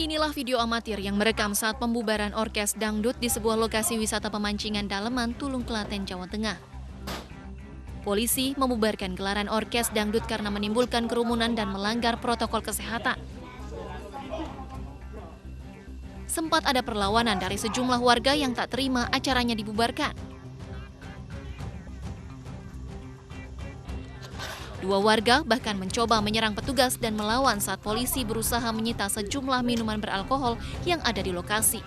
Inilah video amatir yang merekam saat pembubaran orkes dangdut di sebuah lokasi wisata pemancingan Daleman, Tulung, Klaten, Jawa Tengah. Polisi membubarkan gelaran orkes dangdut karena menimbulkan kerumunan dan melanggar protokol kesehatan. Sempat ada perlawanan dari sejumlah warga yang tak terima acaranya dibubarkan. Dua warga bahkan mencoba menyerang petugas dan melawan saat polisi berusaha menyita sejumlah minuman beralkohol yang ada di lokasi.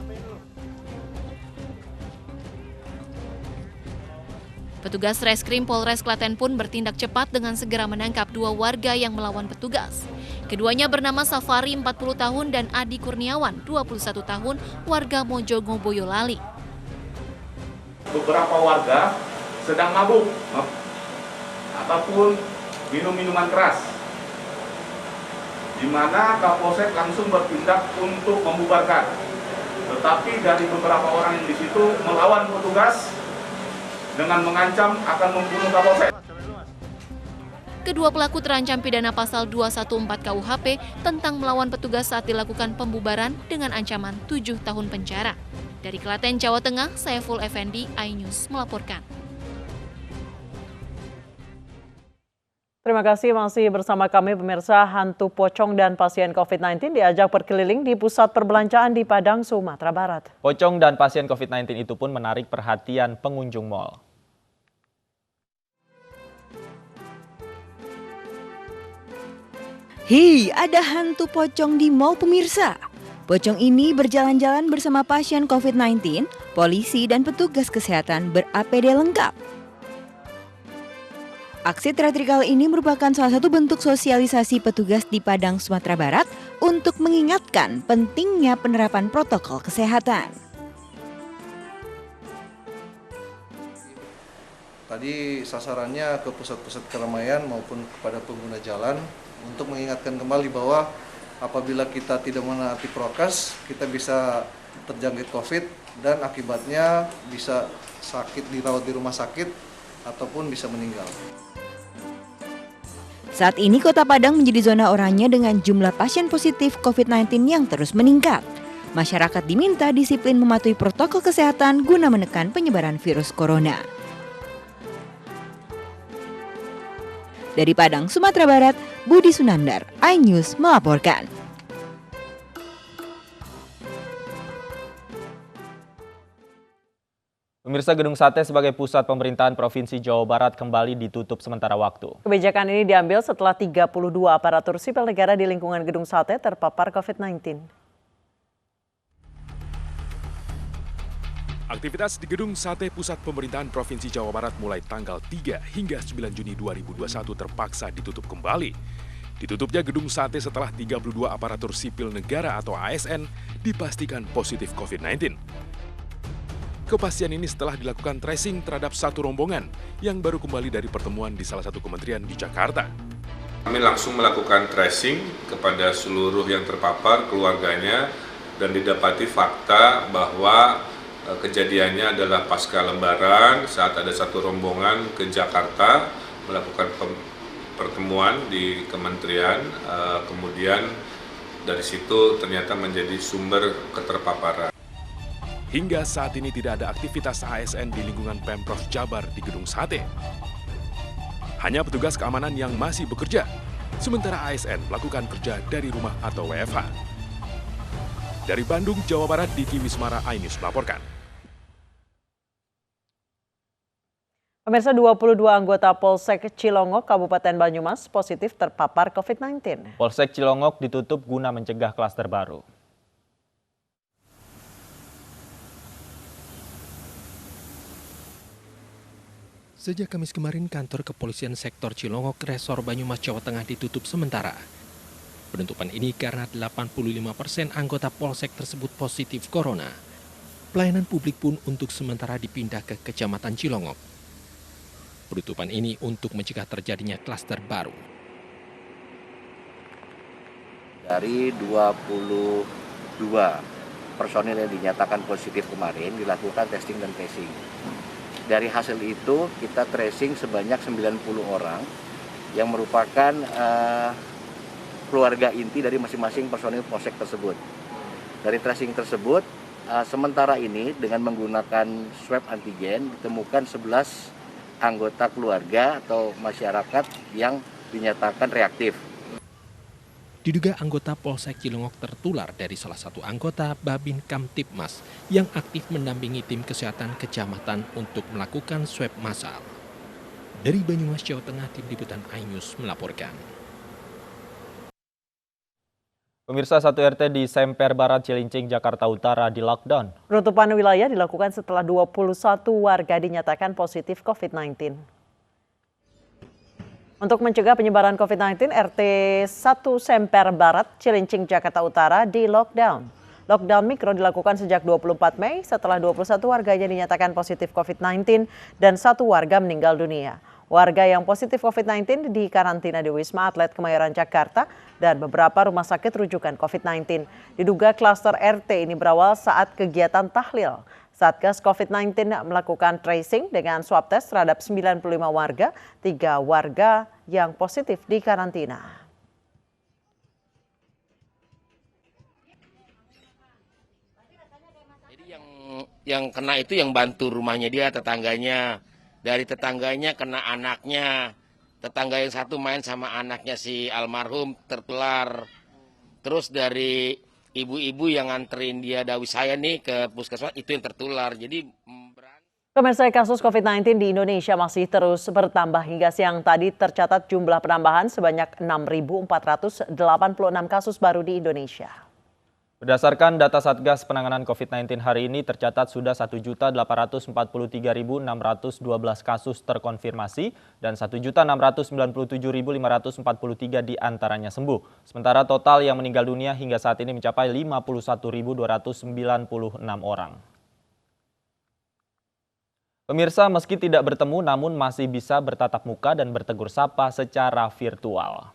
Petugas Reskrim Polres Klaten pun bertindak cepat dengan segera menangkap dua warga yang melawan petugas. Keduanya bernama Safari 40 tahun dan Adi Kurniawan 21 tahun warga Mojogo, Boyolali. Beberapa warga sedang mabuk ataupun minum minuman keras, di mana Kapolsek langsung bertindak untuk membubarkan. Tetapi dari beberapa orang yang di situ melawan petugas dengan mengancam akan membunuh Kapolsek. Kedua pelaku terancam pidana pasal 214 KUHP tentang melawan petugas saat dilakukan pembubaran dengan ancaman 7 tahun penjara. Dari Klaten, Jawa Tengah, Saiful Effendi, iNews melaporkan. Terima kasih masih bersama kami pemirsa. Hantu pocong dan pasien COVID-19 diajak berkeliling di pusat perbelanjaan di Padang, Sumatera Barat. Pocong dan pasien COVID-19 itu pun menarik perhatian pengunjung mal. Hei, ada hantu pocong di mal pemirsa. Pocong ini berjalan-jalan bersama pasien COVID-19, polisi dan petugas kesehatan ber-APD lengkap. Aksi teatrikal ini merupakan salah satu bentuk sosialisasi petugas di Padang, Sumatera Barat untuk mengingatkan pentingnya penerapan protokol kesehatan. Tadi sasarannya ke pusat-pusat keramaian maupun kepada pengguna jalan untuk mengingatkan kembali bahwa apabila kita tidak menaati prokes, kita bisa terjangkit COVID dan akibatnya bisa sakit, dirawat di rumah sakit ataupun bisa meninggal. Saat ini Kota Padang menjadi zona oranye dengan jumlah pasien positif COVID-19 yang terus meningkat. Masyarakat diminta disiplin mematuhi protokol kesehatan guna menekan penyebaran virus corona. Dari Padang, Sumatera Barat, Budi Sunandar, iNews melaporkan. Pemirsa, Gedung Sate sebagai pusat pemerintahan Provinsi Jawa Barat kembali ditutup sementara waktu. Kebijakan ini diambil setelah 32 aparatur sipil negara di lingkungan Gedung Sate terpapar COVID-19. Aktivitas di Gedung Sate Pusat Pemerintahan Provinsi Jawa Barat mulai tanggal 3 hingga 9 Juni 2021 terpaksa ditutup kembali. Ditutupnya Gedung Sate setelah 32 aparatur sipil negara atau ASN dipastikan positif COVID-19. Kepastian ini setelah dilakukan tracing terhadap satu rombongan yang baru kembali dari pertemuan di salah satu kementerian di Jakarta. Kami langsung melakukan tracing kepada seluruh yang terpapar keluarganya dan didapati fakta bahwa kejadiannya adalah pasca Lebaran saat ada satu rombongan ke Jakarta melakukan pertemuan di kementerian, kemudian dari situ ternyata menjadi sumber keterpaparan. Hingga saat ini tidak ada aktivitas ASN di lingkungan Pemprov Jabar di Gedung Sate. Hanya petugas keamanan yang masih bekerja, sementara ASN melakukan kerja dari rumah atau WFH. Dari Bandung, Jawa Barat, Diki Wismara, iNews melaporkan. Pemirsa, 22 anggota Polsek Cilongok, Kabupaten Banyumas positif terpapar COVID-19. Polsek Cilongok ditutup guna mencegah klaster baru. Sejak Kamis kemarin, kantor kepolisian sektor Cilongok, Resor Banyumas, Jawa Tengah ditutup sementara. Penutupan ini karena 85% anggota polsek tersebut positif corona. Pelayanan publik pun untuk sementara dipindah ke Kecamatan Cilongok. Penutupan ini untuk mencegah terjadinya klaster baru. Dari 22 personil yang dinyatakan positif kemarin dilakukan testing dan tracing. Dari hasil itu kita tracing sebanyak 90 orang yang merupakan keluarga inti dari masing-masing personil polsek tersebut. Dari tracing tersebut, sementara ini dengan menggunakan swab antigen ditemukan 11 anggota keluarga atau masyarakat yang dinyatakan reaktif. Diduga anggota Polsek Cilongok tertular dari salah satu anggota Babin Kamtibmas yang aktif mendampingi tim kesehatan kecamatan untuk melakukan swab massal. Dari Banyumas, Jawa Tengah, Tim Liputan iNews melaporkan. Pemirsa, satu RT di Semper Barat, Cilincing, Jakarta Utara di lockdown. Penutupan wilayah dilakukan setelah 21 warga dinyatakan positif COVID-19. Untuk mencegah penyebaran COVID-19, RT 1 Semper Barat, Cilincing, Jakarta Utara di lockdown. Lockdown mikro dilakukan sejak 24 Mei setelah 21 warganya dinyatakan positif COVID-19 dan 1 warga meninggal dunia. Warga yang positif COVID-19 dikarantina di Wisma Atlet Kemayoran, Jakarta dan beberapa rumah sakit rujukan COVID-19. Diduga klaster RT ini berawal saat kegiatan tahlil. Satgas COVID-19 melakukan tracing dengan swab test terhadap 95 warga, 3 warga yang positif dikarantina. Jadi yang kena itu yang bantu rumahnya dia, tetangganya. Dari tetangganya kena anaknya, tetangga yang satu main sama anaknya si almarhum tertular. Terus dari ibu-ibu yang nganterin dia dawi saya nih ke puskesmas itu yang tertular. Jadi Pemirsa, kasus COVID-19 di Indonesia masih terus bertambah. Hingga siang tadi tercatat jumlah penambahan sebanyak 6.486 kasus baru di Indonesia. Berdasarkan data Satgas Penanganan COVID-19 hari ini tercatat sudah 1.843.612 kasus terkonfirmasi dan 1.697.543 diantaranya sembuh. Sementara total yang meninggal dunia hingga saat ini mencapai 51.296 orang. Pemirsa, meski tidak bertemu namun masih bisa bertatap muka dan bertegur sapa secara virtual.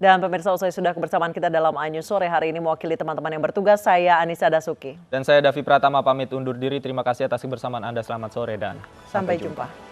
Dan pemirsa, usai sudah kebersamaan kita dalam iNews sore hari ini, mewakili teman-teman yang bertugas, saya Anissa Dasuki. Dan saya Davi Pratama pamit undur diri. Terima kasih atas kebersamaan Anda. Selamat sore dan sampai jumpa.